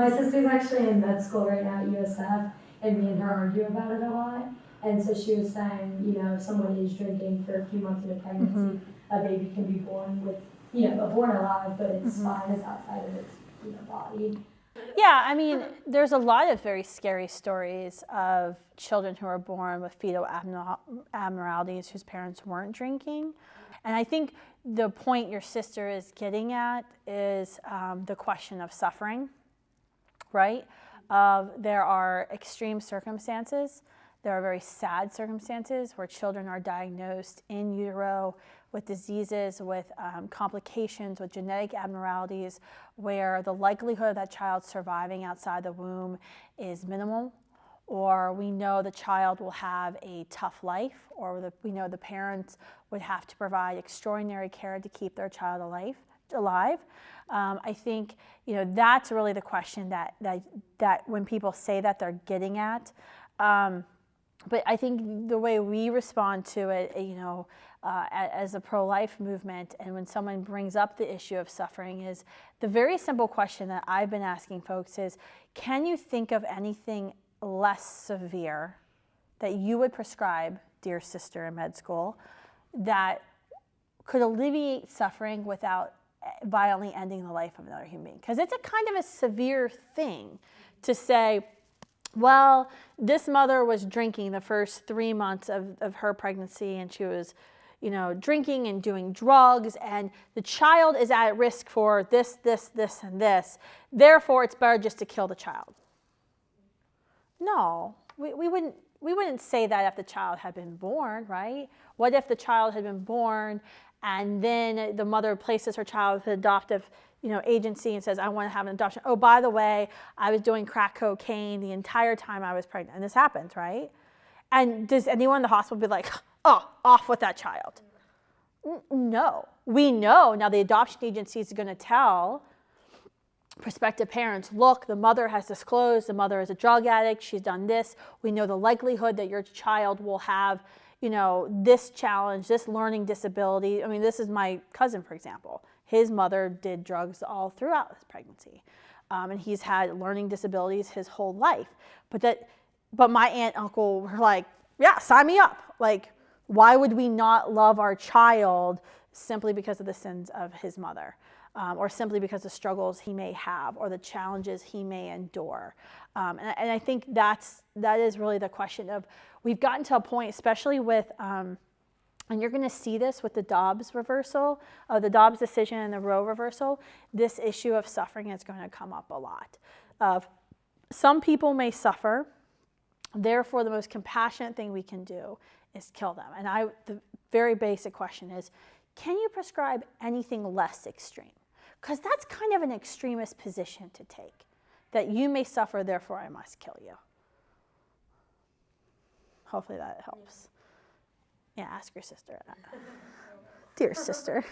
My sister's actually in med school right now at USF, and me and her argue about it a lot. And so she was saying, if someone is drinking for a few months into pregnancy, a baby can be born with, born alive, but its spine is outside of its, body. Yeah, I mean, there's a lot of very scary stories of children who are born with fetal abnormalities whose parents weren't drinking. And I think the point your sister is getting at is the question of suffering, right? There are extreme circumstances. There are very sad circumstances where children are diagnosed in utero with diseases, with complications, with genetic abnormalities, where the likelihood of that child surviving outside the womb is minimal, or we know the child will have a tough life, or we know the parents would have to provide extraordinary care to keep their child alive. I think that's really the question that when people say that, they're getting at. But I think the way we respond to it, as a pro-life movement, and when someone brings up the issue of suffering, is the very simple question that I've been asking folks is, can you think of anything less severe that you would prescribe, dear sister in med school, that could alleviate suffering without violently ending the life of another human being? Because it's a kind of a severe thing to say, well, this mother was drinking the first 3 months of her pregnancy, and she was, drinking and doing drugs, and the child is at risk for this, and this. Therefore, it's better just to kill the child. No, we wouldn't say that if the child had been born, right? What if the child had been born and then the mother places her child with an adoptive agency and says, I want to have an adoption. Oh, by the way, I was doing crack cocaine the entire time I was pregnant. And this happens, right? And does anyone in the hospital be like, oh, off with that child? No. We know now the adoption agency is going to tell prospective parents, look, the mother has disclosed, the mother is a drug addict, she's done this. We know the likelihood that your child will have this challenge, this learning disability. I mean, this is my cousin, for example. His mother did drugs all throughout his pregnancy. And he's had learning disabilities his whole life. But my aunt and uncle were like, yeah, sign me up. Like, why would we not love our child simply because of the sins of his mother? Or simply because of struggles he may have, or the challenges he may endure. And I think that is really the question of, we've gotten to a point, especially with, and you're going to see this with the Dobbs reversal, the Dobbs decision and the Roe reversal, this issue of suffering is going to come up a lot. Some people may suffer, therefore the most compassionate thing we can do is kill them. And the very basic question is, can you prescribe anything less extreme? Because that's kind of an extremist position to take, that you may suffer, therefore I must kill you. Hopefully that helps. Yeah, ask your sister. Dear sister.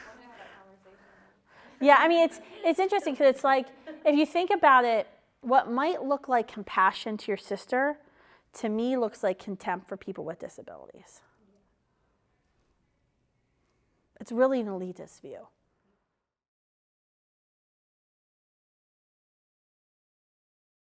Yeah, I mean, it's interesting because it's like, if you think about it, what might look like compassion to your sister, to me looks like contempt for people with disabilities. It's really an elitist view.